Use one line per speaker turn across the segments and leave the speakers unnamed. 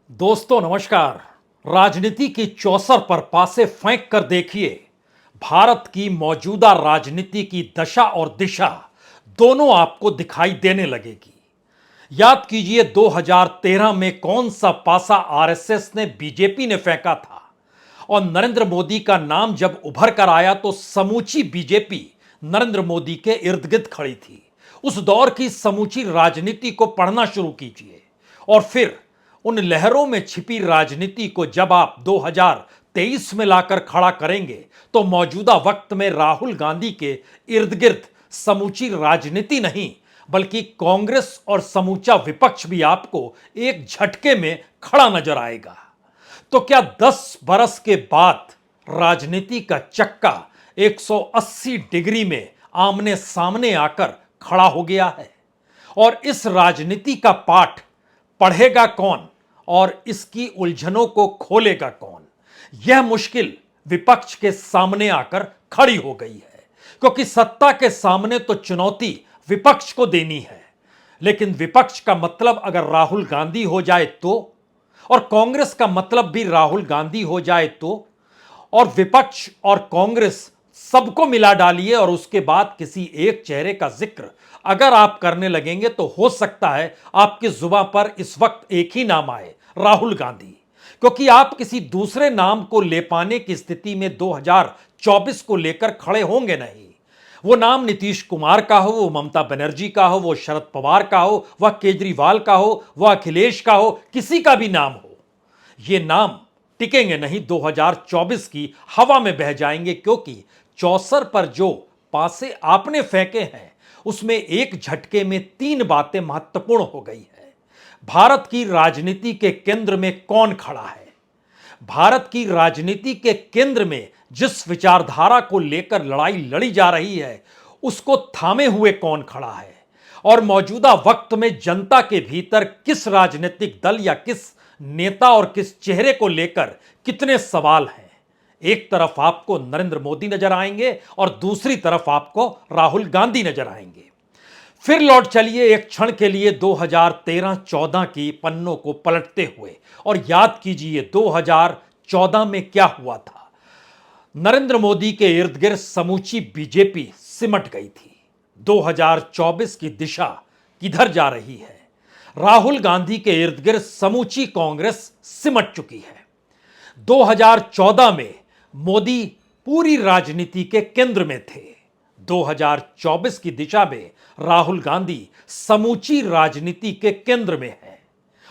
दोस्तों नमस्कार। राजनीति की चौसर पर पासे फेंक कर देखिए, भारत की मौजूदा राजनीति की दशा और दिशा दोनों आपको दिखाई देने लगेगी। याद कीजिए 2013 में कौन सा पासा आरएसएस ने बीजेपी ने फेंका था और नरेंद्र मोदी का नाम जब उभर कर आया तो समूची बीजेपी नरेंद्र मोदी के इर्द गिर्द खड़ी थी। उस दौर की समूची राजनीति को पढ़ना शुरू कीजिए और फिर उन लहरों में छिपी राजनीति को जब आप 2023 में लाकर खड़ा करेंगे तो मौजूदा वक्त में राहुल गांधी के इर्द गिर्द समूची राजनीति नहीं बल्कि कांग्रेस और समूचा विपक्ष भी आपको एक झटके में खड़ा नजर आएगा। तो क्या 10 बरस के बाद राजनीति का चक्का 180 डिग्री में आमने सामने आकर खड़ा हो गया है? और इस राजनीति का पाठ पढ़ेगा कौन और इसकी उलझनों को खोलेगा कौन? यह मुश्किल विपक्ष के सामने आकर खड़ी हो गई है, क्योंकि सत्ता के सामने तो चुनौती विपक्ष को देनी है, लेकिन विपक्ष का मतलब अगर राहुल गांधी हो जाए तो, और कांग्रेस का मतलब भी राहुल गांधी हो जाए तो, और विपक्ष और कांग्रेस सबको मिला डालिए और उसके बाद किसी एक चेहरे का जिक्र अगर आप करने लगेंगे तो हो सकता है आपकी जुबान पर इस वक्त एक ही नाम आए, राहुल गांधी। क्योंकि आप किसी दूसरे नाम को ले पाने की स्थिति में 2024 को लेकर खड़े होंगे नहीं। वो नाम नीतीश कुमार का हो, वो ममता बनर्जी का हो, वो शरद पवार का हो, वह केजरीवाल का हो, वह अखिलेश का हो, किसी का भी नाम हो, ये नाम टिकेंगे नहीं, 2024 की हवा में बह जाएंगे। क्योंकि चौसर पर जो पासे आपने फेंके हैं उसमें एक झटके में 3 बातें महत्वपूर्ण हो गई है। भारत की राजनीति के केंद्र में कौन खड़ा है? भारत की राजनीति के केंद्र में जिस विचारधारा को लेकर लड़ाई लड़ी जा रही है उसको थामे हुए कौन खड़ा है? और मौजूदा वक्त में जनता के भीतर किस राजनीतिक दल या किस नेता और किस चेहरे को लेकर कितने सवाल हैं? एक तरफ आपको नरेंद्र मोदी नजर आएंगे और दूसरी तरफ आपको राहुल गांधी नजर आएंगे। फिर लौट चलिए एक क्षण के लिए 2013-14 की पन्नों को पलटते हुए और याद कीजिए 2014 में क्या हुआ था। नरेंद्र मोदी के इर्द गिर्द समूची बीजेपी सिमट गई थी। 2024 की दिशा किधर जा रही है? राहुल गांधी के इर्द गिर्द समूची कांग्रेस सिमट चुकी है। 2014 में मोदी पूरी राजनीति के केंद्र में थे। 2024 की दिशा में राहुल गांधी समूची राजनीति के केंद्र में है।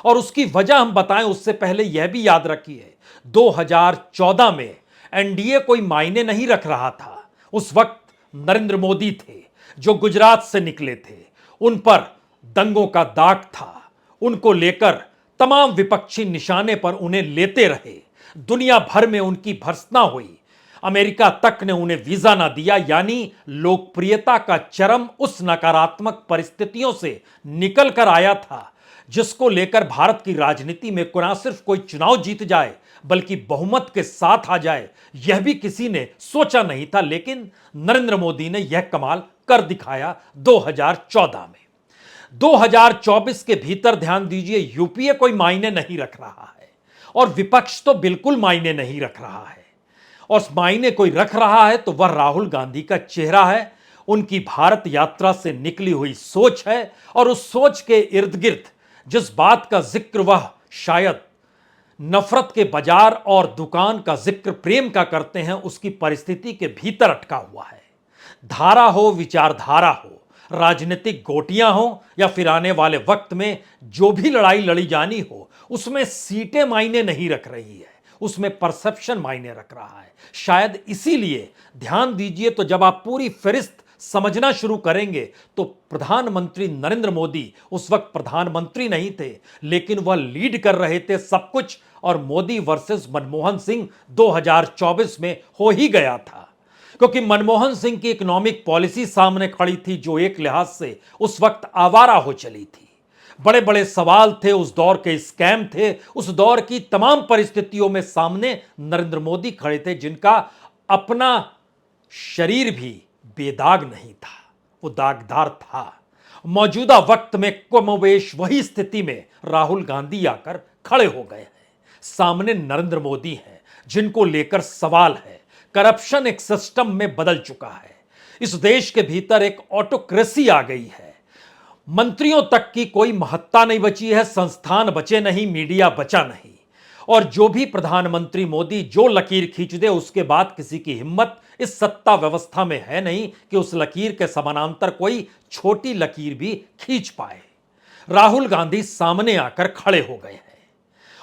और उसकी वजह हम बताएं उससे पहले यह भी याद रखिए 2014 में एनडीए कोई मायने नहीं रख रहा था। उस वक्त नरेंद्र मोदी थे जो गुजरात से निकले थे, उन पर दंगों का दाग था, उनको लेकर तमाम विपक्षी निशाने पर उन्हें लेते रहे। दुनिया भर में उनकी भर्त्सना हुई, अमेरिका तक ने उन्हें वीजा ना दिया। यानी लोकप्रियता का चरम उस नकारात्मक परिस्थितियों से निकल कर आया था जिसको लेकर भारत की राजनीति में न सिर्फ कोई चुनाव जीत जाए बल्कि बहुमत के साथ आ जाए, यह भी किसी ने सोचा नहीं था। लेकिन नरेंद्र मोदी ने यह कमाल कर दिखाया 2014 में। 2024 के भीतर ध्यान दीजिए, यूपीए कोई मायने नहीं रख रहा है और विपक्ष तो बिल्कुल मायने नहीं रख रहा है। और मायने कोई रख रहा है तो वह राहुल गांधी का चेहरा है, उनकी भारत यात्रा से निकली हुई सोच है। और उस सोच के इर्द गिर्द जिस बात का जिक्र वह शायद नफरत के बाजार और दुकान का जिक्र प्रेम का करते हैं, उसकी परिस्थिति के भीतर अटका हुआ है। धारा हो, विचारधारा हो, राजनीतिक गोटियां हो या फिर आने वाले वक्त में जो भी लड़ाई लड़ी जानी हो, उसमें सीटें मायने नहीं रख रही है, उसमें परसेप्शन मायने रख रहा है। शायद इसीलिए ध्यान दीजिए तो जब आप पूरी फहरिस्त समझना शुरू करेंगे तो प्रधानमंत्री नरेंद्र मोदी उस वक्त प्रधानमंत्री नहीं थे, लेकिन वह लीड कर रहे थे सब कुछ। और मोदी वर्सेस मनमोहन सिंह 2024 में हो ही गया था, क्योंकि मनमोहन सिंह की इकोनॉमिक पॉलिसी सामने खड़ी थी जो एक लिहाज से उस वक्त आवारा हो चली थी। बड़े बड़े सवाल थे, उस दौर के स्कैम थे, उस दौर की तमाम परिस्थितियों में सामने नरेंद्र मोदी खड़े थे जिनका अपना शरीर भी बेदाग नहीं था, वो दागदार था। मौजूदा वक्त में कमोवेश वही स्थिति में राहुल गांधी आकर खड़े हो गए हैं। सामने नरेंद्र मोदी हैं, जिनको लेकर सवाल है। करप्शन एक सिस्टम में बदल चुका है। इस देश के भीतर एक ऑटोक्रेसी आ गई है। मंत्रियों तक की कोई महत्ता नहीं बची है, संस्थान बचे नहीं, मीडिया बचा नहीं। और जो भी प्रधानमंत्री मोदी जो लकीर खींच दे, उसके बाद किसी की हिम्मत इस सत्ता व्यवस्था में है नहीं कि उस लकीर के समानांतर कोई छोटी लकीर भी खींच पाए। राहुल गांधी सामने आकर खड़े हो गए हैं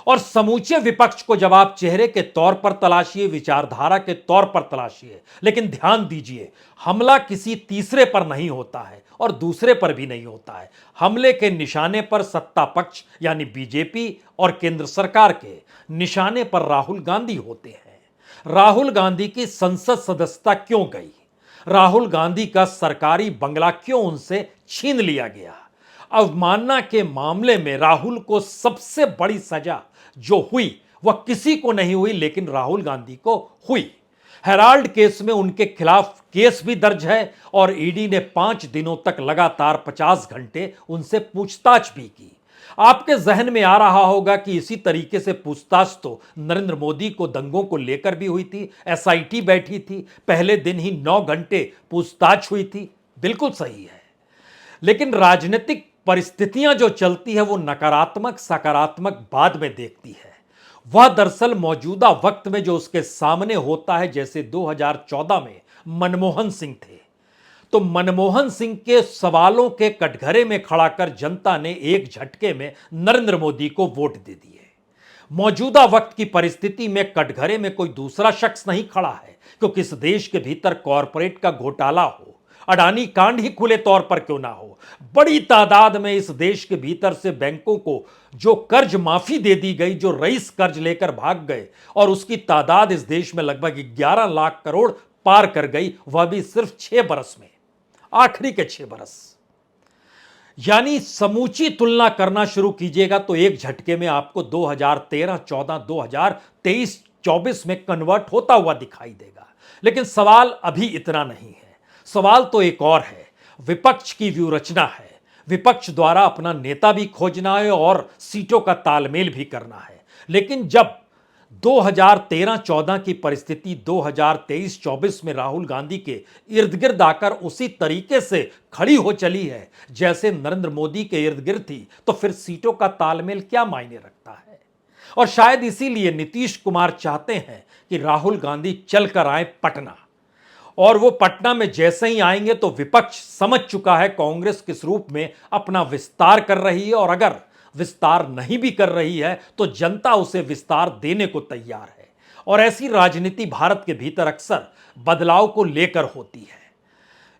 और समूचे विपक्ष को जब आप चेहरे के तौर पर तलाशिए, विचारधारा के तौर पर तलाशिए, लेकिन ध्यान दीजिए, हमला किसी तीसरे पर नहीं होता है और दूसरे पर भी नहीं होता है। हमले के निशाने पर सत्ता पक्ष यानी बीजेपी और केंद्र सरकार के निशाने पर राहुल गांधी होते हैं। राहुल गांधी की संसद सदस्यता क्यों गई? राहुल गांधी का सरकारी बंगला क्यों उनसे छीन लिया गया? अवमानना के मामले में राहुल को सबसे बड़ी सजा जो हुई वह किसी को नहीं हुई, लेकिन राहुल गांधी को हुई। हेराल्ड केस में उनके खिलाफ केस भी दर्ज है और ईडी ने 5 दिनों तक लगातार 50 घंटे उनसे पूछताछ भी की। आपके जहन में आ रहा होगा कि इसी तरीके से पूछताछ तो नरेंद्र मोदी को दंगों को लेकर भी हुई थी, एसआईटी बैठी थी, पहले दिन ही 9 घंटे पूछताछ हुई थी। बिल्कुल सही है, लेकिन राजनीतिक परिस्थितियां जो चलती है वो नकारात्मक सकारात्मक बाद में देखती है। वह दरअसल मौजूदा वक्त में जो उसके सामने होता है, जैसे 2014 में मनमोहन सिंह थे, तो मनमोहन सिंह के सवालों के कटघरे में खड़ा कर जनता ने एक झटके में नरेंद्र मोदी को वोट दे दिए। मौजूदा वक्त की परिस्थिति में कटघरे में कोई दूसरा शख्स नहीं खड़ा है, क्योंकि इस देश के भीतर कॉरपोरेट का घोटाला हो, अडानी कांड ही खुले तौर पर क्यों ना हो, बड़ी तादाद में इस देश के भीतर से बैंकों को जो कर्ज माफी दे दी गई, जो रईस कर्ज लेकर भाग गए और उसकी तादाद इस देश में लगभग 11 लाख करोड़ पार कर गई, वह भी सिर्फ 6 बरस में, आखिरी के 6 बरस। यानी समूची तुलना करना शुरू कीजिएगा तो एक झटके में आपको 2013, 14, 2023, 24 में कन्वर्ट होता हुआ दिखाई देगा। लेकिन सवाल अभी इतना नहीं है। सवाल तो एक और है, विपक्ष की व्यूहरचना है। विपक्ष द्वारा अपना नेता भी खोजना है और सीटों का तालमेल भी करना है। लेकिन जब 2013-14 की परिस्थिति 2023-24 में राहुल गांधी के इर्द गिर्द आकर उसी तरीके से खड़ी हो चली है जैसे नरेंद्र मोदी के इर्द गिर्द थी, तो फिर सीटों का तालमेल क्या मायने रखता है? और शायद इसीलिए नीतीश कुमार चाहते हैं कि राहुल गांधी चलकर आए पटना, और वो पटना में जैसे ही आएंगे तो विपक्ष समझ चुका है कांग्रेस किस रूप में अपना विस्तार कर रही है, और अगर विस्तार नहीं भी कर रही है तो जनता उसे विस्तार देने को तैयार है। और ऐसी राजनीति भारत के भीतर अक्सर बदलाव को लेकर होती है।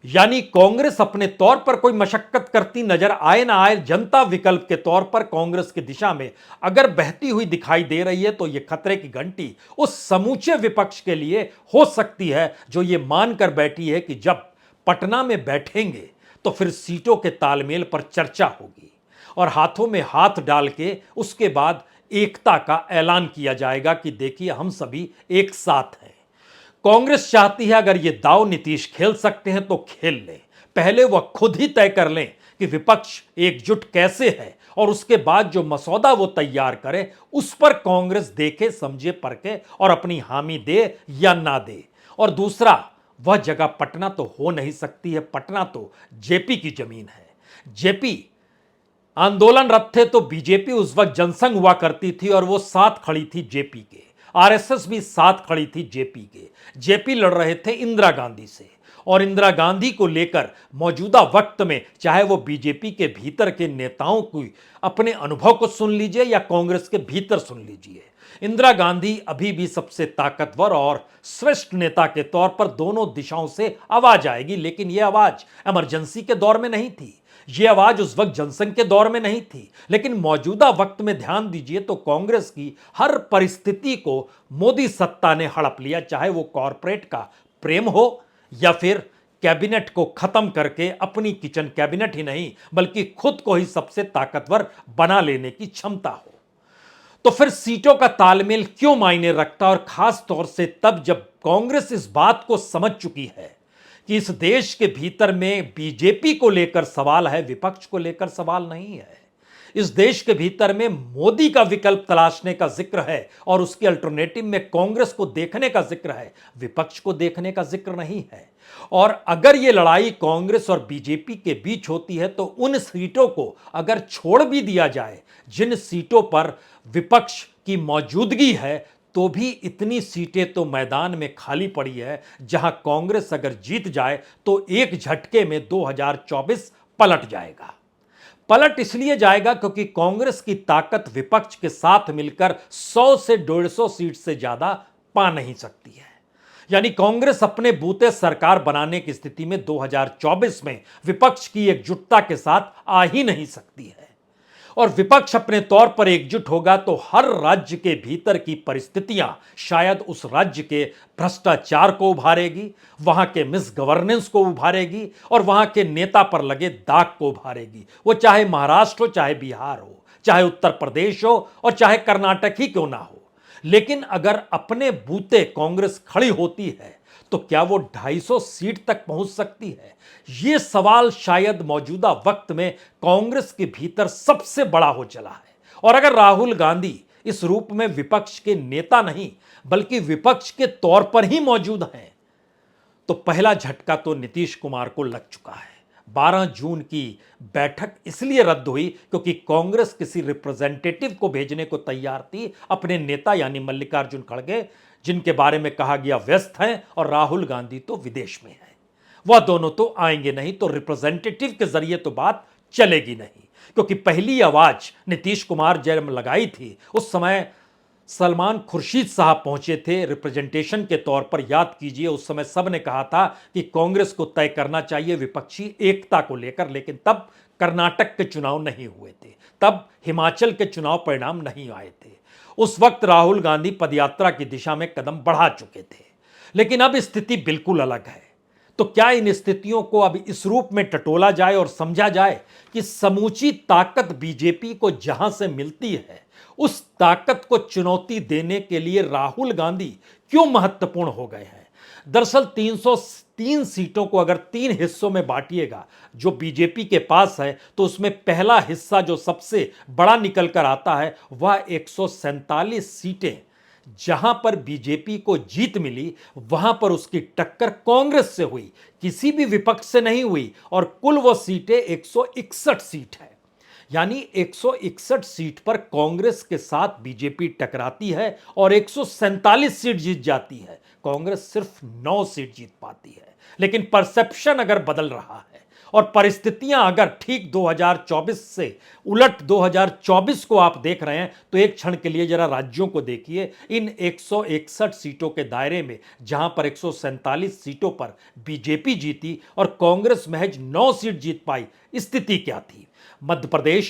यानी कांग्रेस अपने तौर पर कोई मशक्कत करती नजर आए ना आए, जनता विकल्प के तौर पर कांग्रेस की दिशा में अगर बहती हुई दिखाई दे रही है तो यह खतरे की घंटी उस समूचे विपक्ष के लिए हो सकती है जो ये मानकर बैठी है कि जब पटना में बैठेंगे तो फिर सीटों के तालमेल पर चर्चा होगी और हाथों में हाथ डाल के उसके बाद एकता का ऐलान किया जाएगा कि देखिए हम सभी एक साथ हैं। कांग्रेस चाहती है अगर ये दांव नीतीश खेल सकते हैं तो खेल लें, पहले वह खुद ही तय कर लें कि विपक्ष एकजुट कैसे है और उसके बाद जो मसौदा वो तैयार करे उस पर कांग्रेस देखे समझे परखे और अपनी हामी दे या ना दे। और दूसरा, वह जगह पटना तो हो नहीं सकती है, पटना तो जेपी की जमीन है। जेपी आंदोलनरत थे तो बीजेपी उस वक्त जनसंघ हुआ करती थी और वो साथ खड़ी थी जेपी के, आरएसएस भी साथ खड़ी थी जेपी के। जेपी लड़ रहे थे इंदिरा गांधी से और इंदिरा गांधी को लेकर मौजूदा वक्त में चाहे वो बीजेपी के भीतर के नेताओं को अपने अनुभव को सुन लीजिए या कांग्रेस के भीतर सुन लीजिए, इंदिरा गांधी अभी भी सबसे ताकतवर और श्रेष्ठ नेता के तौर पर दोनों दिशाओं से आवाज आएगी। लेकिन यह आवाज इमरजेंसी के दौर में नहीं थी, यह आवाज उस वक्त जनसंघ के दौर में नहीं थी। लेकिन मौजूदा वक्त में ध्यान दीजिए तो कांग्रेस की हर परिस्थिति को मोदी सत्ता ने हड़प लिया, चाहे वो कॉरपोरेट का प्रेम हो या फिर कैबिनेट को खत्म करके अपनी किचन कैबिनेट ही नहीं बल्कि खुद को ही सबसे ताकतवर बना लेने की क्षमता हो। तो फिर सीटों का तालमेल क्यों मायने रखता, और खास तौर से तब जब कांग्रेस इस बात को समझ चुकी है कि इस देश के भीतर में बीजेपी को लेकर सवाल है, विपक्ष को लेकर सवाल नहीं है। इस देश के भीतर में मोदी का विकल्प तलाशने का जिक्र है और उसके अल्टरनेटिव में कांग्रेस को देखने का जिक्र है, विपक्ष को देखने का जिक्र नहीं है। और अगर यह लड़ाई कांग्रेस और बीजेपी के बीच होती है तो उन सीटों को अगर छोड़ भी दिया जाए जिन सीटों पर विपक्ष की मौजूदगी है, तो भी इतनी सीटें तो मैदान में खाली पड़ी है जहां कांग्रेस अगर जीत जाए तो एक झटके में 2024 पलट जाएगा। पलट इसलिए जाएगा क्योंकि कांग्रेस की ताकत विपक्ष के साथ मिलकर 100 से 150 सीट से ज्यादा पा नहीं सकती है। यानी कांग्रेस अपने बूते सरकार बनाने की स्थिति में 2024 में विपक्ष की एकजुटता के साथ आ ही नहीं सकती है। और विपक्ष अपने तौर पर एकजुट होगा तो हर राज्य के भीतर की परिस्थितियां शायद उस राज्य के भ्रष्टाचार को उभारेगी, वहां के मिस गवर्नेंस को उभारेगी और वहां के नेता पर लगे दाग को उभारेगी। वो चाहे महाराष्ट्र हो, चाहे बिहार हो, चाहे उत्तर प्रदेश हो और चाहे कर्नाटक ही क्यों ना हो। लेकिन अगर अपने बूते कांग्रेस खड़ी होती है तो क्या वो 250 सीट तक पहुंच सकती है? यह सवाल शायद मौजूदा वक्त में कांग्रेस के भीतर सबसे बड़ा हो चला है। और अगर राहुल गांधी इस रूप में विपक्ष के नेता नहीं बल्कि विपक्ष के तौर पर ही मौजूद हैं तो पहला झटका तो नीतीश कुमार को लग चुका है। 12 जून की बैठक इसलिए रद्द हुई क्योंकि कांग्रेस किसी रिप्रेजेंटेटिव को भेजने को तैयार थी, अपने नेता यानी मल्लिकार्जुन खड़गे, जिनके बारे में कहा गया व्यस्त हैं, और राहुल गांधी तो विदेश में हैं। वह दोनों तो आएंगे नहीं, तो रिप्रेजेंटेटिव के जरिए तो बात चलेगी नहीं। क्योंकि पहली आवाज नीतीश कुमार जब लगाई थी उस समय सलमान खुर्शीद साहब पहुंचे थे रिप्रेजेंटेशन के तौर पर। याद कीजिए, उस समय सब ने कहा था कि कांग्रेस को तय करना चाहिए विपक्षी एकता को लेकर, लेकिन तब कर्नाटक के चुनाव नहीं हुए थे, तब हिमाचल के चुनाव परिणाम नहीं आए थे। उस वक्त राहुल गांधी पदयात्रा की दिशा में कदम बढ़ा चुके थे। लेकिन अब स्थिति बिल्कुल अलग है। तो क्या इन स्थितियों को अब इस रूप में टटोला जाए और समझा जाए कि समूची ताकत बीजेपी को जहां से मिलती है उस ताकत को चुनौती देने के लिए राहुल गांधी क्यों महत्वपूर्ण हो गए हैं? दरअसल 303 सीटों को अगर 3 हिस्सों में बांटिएगा जो बीजेपी के पास है तो उसमें पहला हिस्सा जो सबसे बड़ा निकल कर आता है वह 147 सीटें। जहां पर बीजेपी को जीत मिली वहां पर उसकी टक्कर कांग्रेस से हुई, किसी भी विपक्ष से नहीं हुई, और कुल वो सीटें 161 सीट है। यानी 161 सीट पर कांग्रेस के साथ बीजेपी टकराती है और 147 सीट जीत जाती है। कांग्रेस सिर्फ 9 सीट जीत पाती है। लेकिन परसेप्शन अगर बदल रहा है और परिस्थितियां अगर ठीक 2024 से उलट 2024 को आप देख रहे हैं तो एक क्षण के लिए जरा राज्यों को देखिए। इन 161 सीटों के दायरे में जहां पर 147 सीटों पर बीजेपी जीती और कांग्रेस महज 9 सीट जीत पाई, स्थिति क्या थी? मध्य प्रदेश,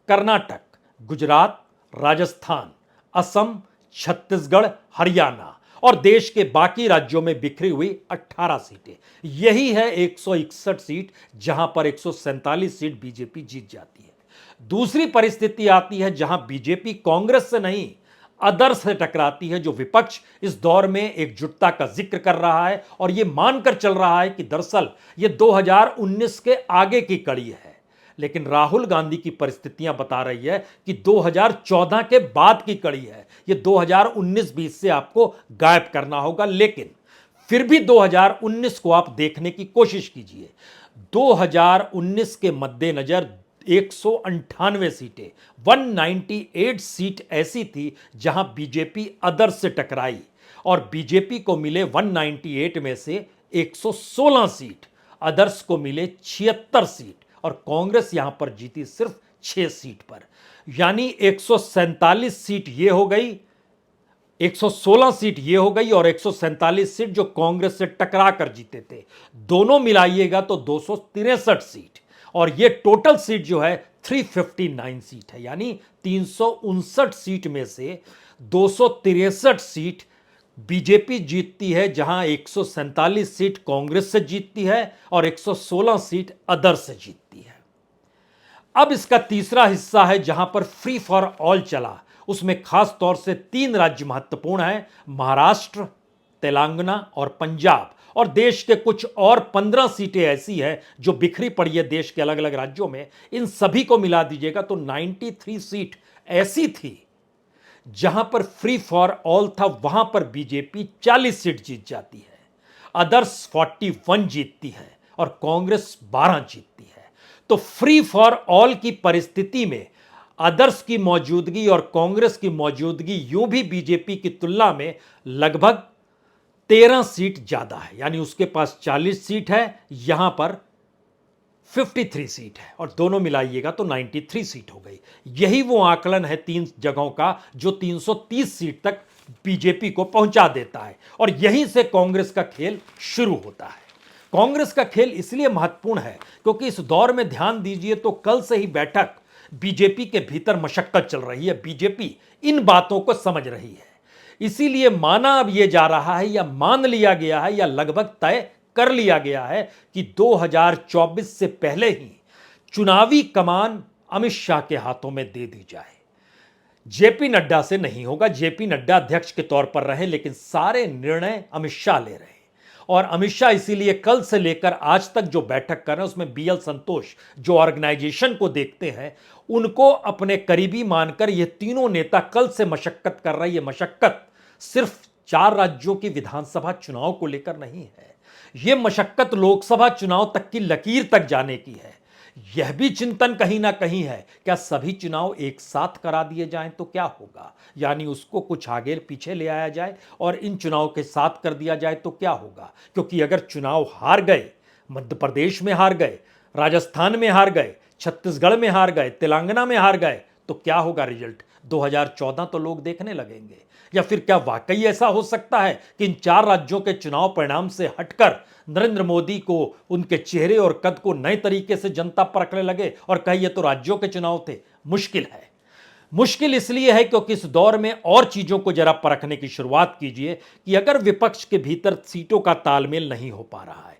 कर्नाटक, गुजरात, राजस्थान, असम, छत्तीसगढ़, हरियाणा और देश के बाकी राज्यों में बिखरी हुई 18 सीटें। यही है 161 सीट जहां पर 147 सीट बीजेपी जीत जाती है। दूसरी परिस्थिति आती है जहां बीजेपी कांग्रेस से नहीं अदर से टकराती है, जो विपक्ष इस दौर में एकजुटता का जिक्र कर रहा है और यह मानकर चल रहा है कि दरअसल यह 2019 के आगे की कड़ी है। लेकिन राहुल गांधी की परिस्थितियां बता रही है कि 2014 के बाद की कड़ी है। यह 2019-20 से आपको गायब करना होगा। लेकिन फिर भी 2019 को आप देखने की कोशिश कीजिए। 2019 के मद्देनजर 198 सीटें, 198 सीट ऐसी थी जहां बीजेपी अदर से टकराई और बीजेपी को मिले 198 में से 116 सीट, अदर्स को मिले 76 सीट और कांग्रेस यहां पर जीती सिर्फ 6 सीट पर। यानी 147 सीट ये हो गई, 116 सीट ये हो गई और 147 सीट जो कांग्रेस से टकरा कर जीते थे, दोनों मिलाइएगा तो 263 सीट और ये टोटल सीट जो है 359 सीट है। यानी 359 सीट में से 263 सीट बीजेपी जीतती है, जहां 147 सीट कांग्रेस से जीतती है और 116 सीट अदर से जीतती है। अब इसका तीसरा हिस्सा है जहां पर फ्री फॉर ऑल चला। उसमें खास तौर से 3 राज्य महत्वपूर्ण हैं, महाराष्ट्र, तेलंगाना और पंजाब, और देश के कुछ और 15 सीटें ऐसी हैं जो बिखरी पड़ी है देश के अलग अलग राज्यों में, इन सभी को मिला दीजिएगा तो 93 सीट ऐसी थी जहां पर फ्री फॉर ऑल था, वहां पर बीजेपी 40 सीट जीत जाती है, अदर्स 41 जीतती है और कांग्रेस 12 जीतती है। तो फ्री फॉर ऑल की परिस्थिति में अदर्स की मौजूदगी और कांग्रेस की मौजूदगी यूं भी बीजेपी की तुलना में लगभग 13 सीट ज्यादा है, यानी उसके पास 40 सीट है, यहां पर 53 सीट है और दोनों मिलाइएगा तो 93 सीट हो गई। यही वो आकलन है 3 जगहों का जो 330 सीट तक बीजेपी को पहुंचा देता है और यहीं से कांग्रेस का खेल शुरू होता है। कांग्रेस का खेल इसलिए महत्वपूर्ण है क्योंकि इस दौर में ध्यान दीजिए तो कल से ही बैठक बीजेपी के भीतर मशक्कत चल रही है, बीजेपी इन बातों को समझ रही है। इसीलिए माना अब यह जा रहा है या मान लिया गया है या लगभग तय कर लिया गया है कि 2024 से पहले ही चुनावी कमान अमित शाह के हाथों में दे दी जाए। जेपी नड्डा से नहीं होगा, जेपी नड्डा अध्यक्ष के तौर पर रहे, लेकिन सारे निर्णय अमित शाह ले रहे हैं और अमित शाह इसीलिए कल से लेकर आज तक जो बैठक कर रहे हैं उसमें बीएल संतोष जो ऑर्गेनाइजेशन को देखते हैं उनको अपने करीबी मानकर ये तीनों नेता कल से मशक्कत कर रहे हैं। ये मशक्कत सिर्फ 4 राज्यों की विधानसभा चुनाव को लेकर नहीं है, यह मशक्कत लोकसभा चुनाव तक की लकीर तक जाने की है। यह भी चिंतन कहीं ना कहीं है, क्या सभी चुनाव एक साथ करा दिए जाएं तो क्या होगा, यानी उसको कुछ आगे पीछे ले आया जाए और इन चुनाव के साथ कर दिया जाए तो क्या होगा। क्योंकि अगर चुनाव हार गए, मध्य प्रदेश में हार गए, राजस्थान में हार गए, छत्तीसगढ़ में हार गए, तेलंगाना में हार गए, तो क्या होगा रिजल्ट 2014 तो लोग देखने लगेंगे। या फिर क्या वाकई ऐसा हो सकता है कि इन 4 राज्यों के चुनाव परिणाम से हटकर नरेंद्र मोदी को उनके चेहरे और कद को नए तरीके से जनता परखने लगे और कहे ये तो राज्यों के चुनाव थे। मुश्किल है। मुश्किल इसलिए है क्योंकि इस दौर में और चीजों को जरा परखने की शुरुआत कीजिए कि अगर विपक्ष के भीतर सीटों का तालमेल नहीं हो पा रहा है,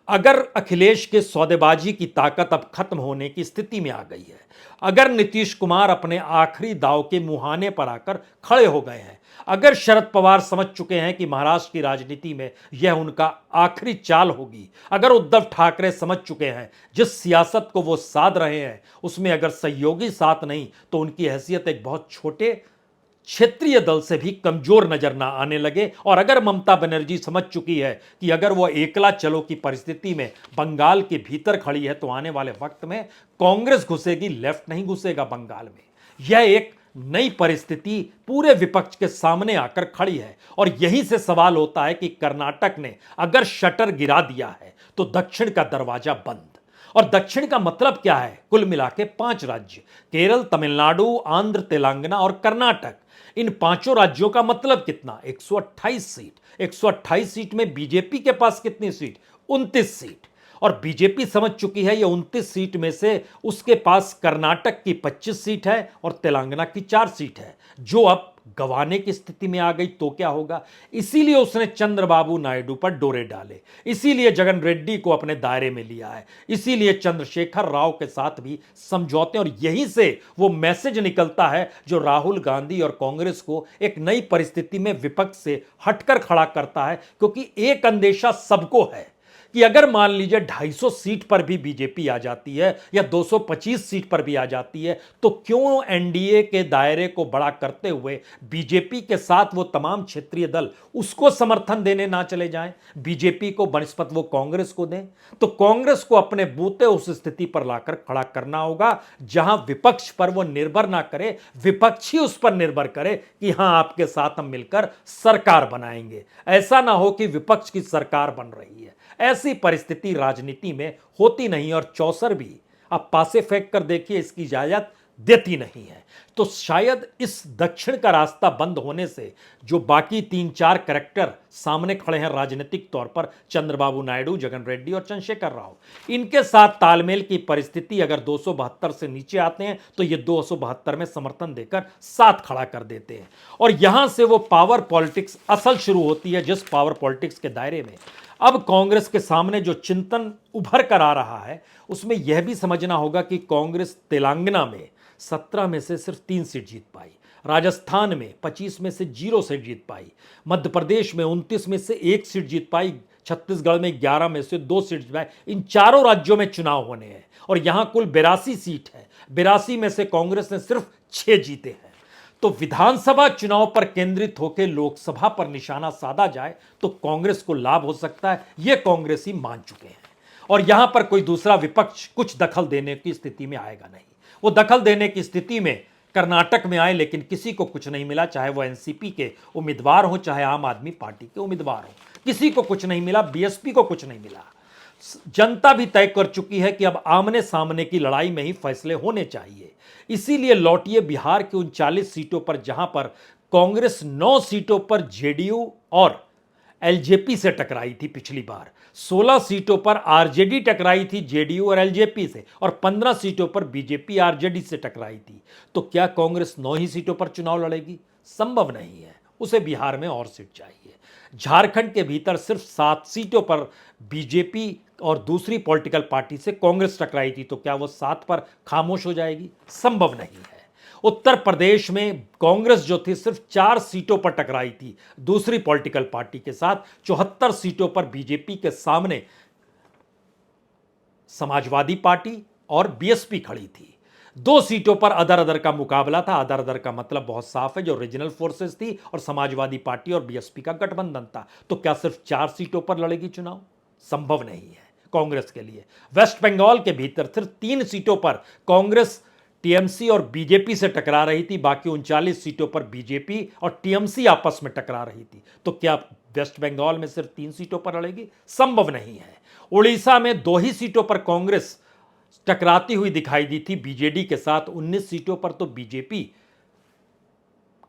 अगर अखिलेश के सौदेबाजी की ताकत अब खत्म होने की स्थिति में आ गई है, अगर नीतीश कुमार अपने आखिरी दांव के मुहाने पर आकर खड़े हो गए हैं, अगर शरद पवार समझ चुके हैं कि महाराष्ट्र की राजनीति में यह उनका आखिरी चाल होगी, अगर उद्धव ठाकरे समझ चुके हैं जिस सियासत को वो साध रहे हैं उसमें अगर सहयोगी साथ नहीं तो उनकी हैसियत एक बहुत छोटे क्षेत्रीय दल से भी कमजोर नजर ना आने लगे, और अगर ममता बनर्जी समझ चुकी है कि अगर वो एकला चलो की परिस्थिति में बंगाल के भीतर खड़ी है तो आने वाले वक्त में कांग्रेस घुसेगी, लेफ्ट नहीं घुसेगा बंगाल में। यह एक नई परिस्थिति पूरे विपक्ष के सामने आकर खड़ी है और यहीं से सवाल होता है कि कर्नाटक ने अगर शटर गिरा दिया है तो दक्षिण का दरवाजा बंद। और दक्षिण का मतलब क्या है? कुल मिला के 5 राज्य, केरल, तमिलनाडु, आंध्र, तेलंगाना और कर्नाटक। इन 5 राज्यों का मतलब कितना? 128 सीट। 128 सीट में बीजेपी के पास कितनी सीट? 29 सीट। और बीजेपी समझ चुकी है ये 29 सीट में से उसके पास कर्नाटक की 25 सीट है और तेलंगाना की 4 सीट है, जो अब गंवाने की स्थिति में आ गई तो क्या होगा। इसीलिए उसने चंद्रबाबू नायडू पर डोरे डाले, इसीलिए जगन रेड्डी को अपने दायरे में लिया है, इसीलिए चंद्रशेखर राव के साथ भी समझौते, और यहीं से वो मैसेज निकलता है जो राहुल गांधी और कांग्रेस को एक नई परिस्थिति में विपक्ष से हटकर खड़ा करता है। क्योंकि एक अंदेशा सबको है कि अगर मान लीजिए 250 सीट पर भी बीजेपी आ जाती है या 225 सीट पर भी आ जाती है तो क्यों एनडीए के दायरे को बड़ा करते हुए बीजेपी के साथ वो तमाम क्षेत्रीय दल उसको समर्थन देने ना चले जाएं, बीजेपी को बनस्पत वो कांग्रेस को दें। तो कांग्रेस को अपने बूते उस स्थिति पर लाकर खड़ा करना होगा जहां विपक्ष पर वो निर्भर ना करे, विपक्ष ही उस पर निर्भर करे कि हां आपके साथ हम मिलकर सरकार बनाएंगे। ऐसा ना हो कि विपक्ष की सरकार बन रही है, ऐसी परिस्थिति राजनीति में होती नहीं और चौसर भी आप पासे फेंक कर देखिए इसकी इजाजत देती नहीं है। तो शायद इस दक्षिण का रास्ता बंद होने से जो बाकी 3-4 कैरेक्टर सामने खड़े हैं राजनीतिक तौर पर, चंद्रबाबू नायडू, जगन रेड्डी और चंद्रशेखर राव, इनके साथ तालमेल की परिस्थिति अगर 272 से नीचे आते हैं तो ये 272 में समर्थन देकर साथ खड़ा कर देते हैं और यहां से वो पावर पॉलिटिक्स असल शुरू होती है, जिस पावर पॉलिटिक्स के दायरे में अब कांग्रेस के सामने जो चिंतन उभर कर आ रहा है उसमें यह भी समझना होगा कि कांग्रेस तेलंगाना में 17 में से सिर्फ 3 सीट जीत पाई, राजस्थान में 25 में से 0 सीट जीत पाई, मध्य प्रदेश में 29 में से 1 सीट जीत पाई, छत्तीसगढ़ में 11 में से 2 सीट में, इन चारों राज्यों में चुनाव होने हैं और यहां कुल 82 सीट है। 82 में से कांग्रेस ने सिर्फ 6 जीते हैं। तो विधानसभा चुनाव पर केंद्रित होकर लोकसभा पर निशाना साधा जाए तो कांग्रेस को लाभ हो सकता है, यह कांग्रेसी मान चुके हैं। और यहां पर कोई दूसरा विपक्ष कुछ दखल देने की स्थिति में आएगा नहीं। वो दखल देने की स्थिति में कर्नाटक में आए, लेकिन किसी को कुछ नहीं मिला, चाहे वो एनसीपी के उम्मीदवार हो चाहे आम आदमी पार्टी के उम्मीदवार हो, किसी को कुछ नहीं मिला, बीएसपी को कुछ नहीं मिला। जनता भी तय कर चुकी है कि अब आमने सामने की लड़ाई में ही फैसले होने चाहिए। इसीलिए लौटिए बिहार की उन 40 सीटों पर जहां पर कांग्रेस 9 सीटों पर जेडीयू और एलजेपी से टकराई थी पिछली बार, 16 सीटों पर आरजेडी टकराई थी जेडीयू और एलजेपी से, और 15 सीटों पर बीजेपी आरजेडी से टकराई थी। तो क्या कांग्रेस 9 ही सीटों पर चुनाव लड़ेगी? संभव नहीं है, उसे बिहार में और सीट चाहिए। झारखंड के भीतर सिर्फ 7 सीटों पर बीजेपी और दूसरी पॉलिटिकल पार्टी से कांग्रेस टकराई थी, तो क्या वो 7 पर खामोश हो जाएगी? संभव नहीं है। उत्तर प्रदेश में कांग्रेस जो थी सिर्फ 4 सीटों पर टकराई थी दूसरी पॉलिटिकल पार्टी के साथ। 74 सीटों पर बीजेपी के सामने समाजवादी पार्टी और बीएसपी खड़ी थी। 2 सीटों पर अदर अदर का मुकाबला था। अदर अदर का मतलब बहुत साफ है, जो रीजनल फोर्सेस थी और समाजवादी पार्टी और बीएसपी का गठबंधन था। तो क्या सिर्फ 4 सीटों पर लड़ेगी चुनाव? संभव नहीं है कांग्रेस के लिए। वेस्ट बंगाल के भीतर सिर्फ 3 सीटों पर कांग्रेस टीएमसी और बीजेपी से टकरा रही थी, बाकी 39 सीटों पर बीजेपी और टीएमसी आपस में टकरा रही थी। तो क्या वेस्ट बंगाल में सिर्फ 3 सीटों पर लड़ेगी? संभव नहीं है। उड़ीसा में 2 ही सीटों पर कांग्रेस टकराती हुई दिखाई दी थी बीजेडी के साथ। 19 सीटों पर तो बीजेपी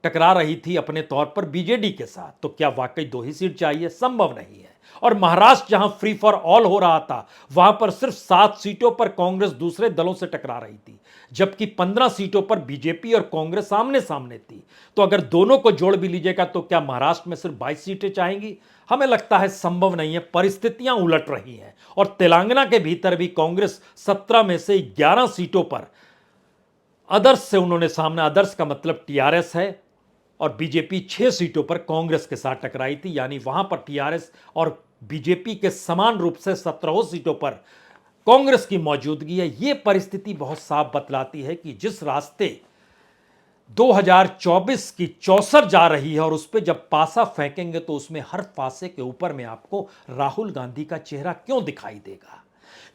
टकरा रही थी अपने तौर पर बीजेडी के साथ। तो क्या वाकई 2 ही सीट चाहिए? संभव नहीं है। और महाराष्ट्र जहां फ्री फॉर ऑल हो रहा था, वहां पर सिर्फ 7 सीटों पर कांग्रेस दूसरे दलों से टकरा रही थी, जबकि 15 सीटों पर बीजेपी और कांग्रेस आमने सामने थी। तो अगर दोनों को जोड़ भी लीजिएगा तो क्या महाराष्ट्र में सिर्फ 22 सीटें चाहेंगी? हमें लगता है संभव नहीं है। परिस्थितियां उलट रही हैं। और तेलंगाना के भीतर भी कांग्रेस 17 में से 11 सीटों पर अदर्स से उन्होंने सामना, अदर्स का मतलब टीआरएस है, और बीजेपी 6 सीटों पर कांग्रेस के साथ टकराई थी। यानी वहां पर टीआरएस और बीजेपी के समान रूप से 17 सीटों पर कांग्रेस की मौजूदगी है। यह परिस्थिति बहुत साफ बतलाती है कि जिस रास्ते 2024 की चौसर जा रही है, और उस पर जब पासा फेंकेंगे तो उसमें हर पासे के ऊपर में आपको राहुल गांधी का चेहरा क्यों दिखाई देगा?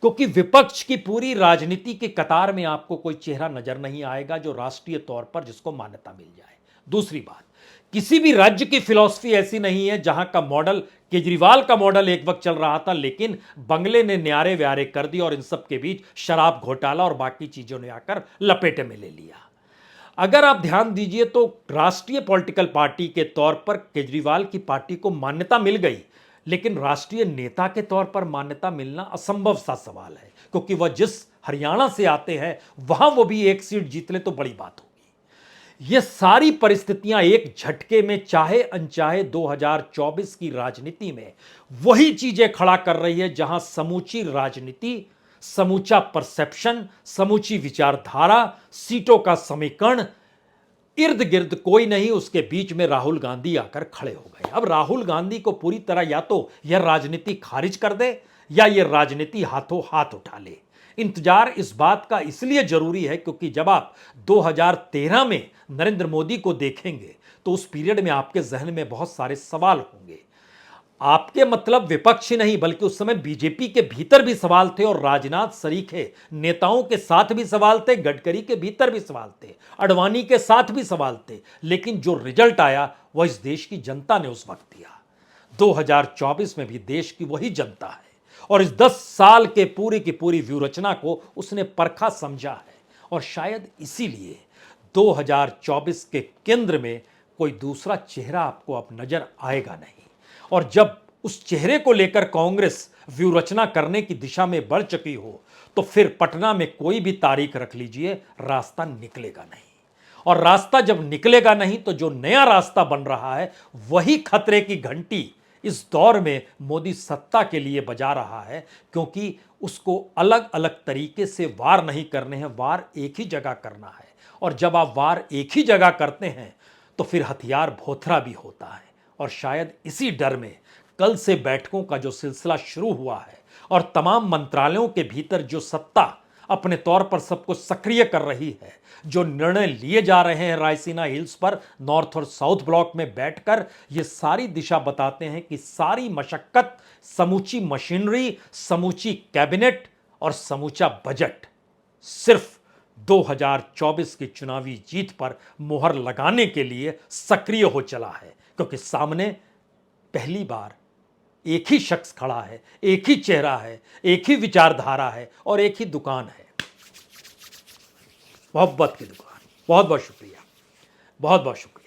क्योंकि विपक्ष की पूरी राजनीति की कतार में आपको कोई चेहरा नजर नहीं आएगा जो राष्ट्रीय तौर पर जिसको मान्यता मिल जाए। दूसरी बात, किसी भी राज्य की फिलॉसफी ऐसी नहीं है जहां का मॉडल, केजरीवाल का मॉडल एक वक्त चल रहा था, लेकिन बंगले ने न्यारे व्यारे कर दी और इन सब के बीच शराब घोटाला और बाकी चीजों ने आकर लपेटे में ले लिया। अगर आप ध्यान दीजिए तो राष्ट्रीय पॉलिटिकल पार्टी के तौर पर केजरीवाल की पार्टी को मान्यता मिल गई, लेकिन राष्ट्रीय नेता के तौर पर मान्यता मिलना असंभव सा सवाल है, क्योंकि वह जिस हरियाणा से आते हैं वहां वो भी 1 सीट जीत ले तो बड़ी बात होगी। ये सारी परिस्थितियां एक झटके में चाहे अनचाहे 2024 की राजनीति में वही चीजें खड़ा कर रही है जहां समूची राजनीति, समूचा परसेप्शन, समूची विचारधारा, सीटों का समीकरण, इर्द गिर्द कोई नहीं, उसके बीच में राहुल गांधी आकर खड़े हो गए। अब राहुल गांधी को पूरी तरह या तो यह राजनीति खारिज कर दे या यह राजनीति हाथों हाथ उठा ले। इंतजार इस बात का इसलिए जरूरी है क्योंकि जब आप 2013 में नरेंद्र मोदी को देखेंगे तो उस पीरियड में आपके जहन में बहुत सारे सवाल होंगे। आपके मतलब विपक्ष ही नहीं बल्कि उस समय बीजेपी के भीतर भी सवाल थे, और राजनाथ सरीखे नेताओं के साथ भी सवाल थे, गडकरी के भीतर भी सवाल थे, अडवाणी के साथ भी सवाल थे। लेकिन जो रिजल्ट आया वह इस देश की जनता ने उस वक्त दिया। 2024 में भी देश की वही जनता है, और इस 10 साल के पूरी की पूरी व्यूहरचना को उसने परखा समझा है। और शायद इसीलिए 2024 के केंद्र में कोई दूसरा चेहरा आपको अब नजर आएगा नहीं। और जब उस चेहरे को लेकर कांग्रेस व्यूहरचना करने की दिशा में बढ़ चुकी हो तो फिर पटना में कोई भी तारीख रख लीजिए, रास्ता निकलेगा नहीं। और रास्ता जब निकलेगा नहीं तो जो नया रास्ता बन रहा है वही खतरे की घंटी इस दौर में मोदी सत्ता के लिए बजा रहा है, क्योंकि उसको अलग अलग तरीके से वार नहीं करने हैं, वार एक ही जगह करना है। और जब आप वार एक ही जगह करते हैं तो फिर हथियार भोथरा भी होता है। और शायद इसी डर में कल से बैठकों का जो सिलसिला शुरू हुआ है और तमाम मंत्रालयों के भीतर जो सत्ता अपने तौर पर सबको सक्रिय कर रही है, जो निर्णय लिए जा रहे हैं रायसीना हिल्स पर नॉर्थ और साउथ ब्लॉक में बैठकर, ये सारी दिशा बताते हैं कि सारी मशक्कत, समूची मशीनरी, समूची कैबिनेट और समूचा बजट सिर्फ 2024 की चुनावी जीत पर मुहर लगाने के लिए सक्रिय हो चला है, क्योंकि सामने पहली बार एक ही शख्स खड़ा है, एक ही चेहरा है, एक ही विचारधारा है और एक ही दुकान है, मोहब्बत की दुकान। बहुत बहुत शुक्रिया, बहुत बहुत शुक्रिया।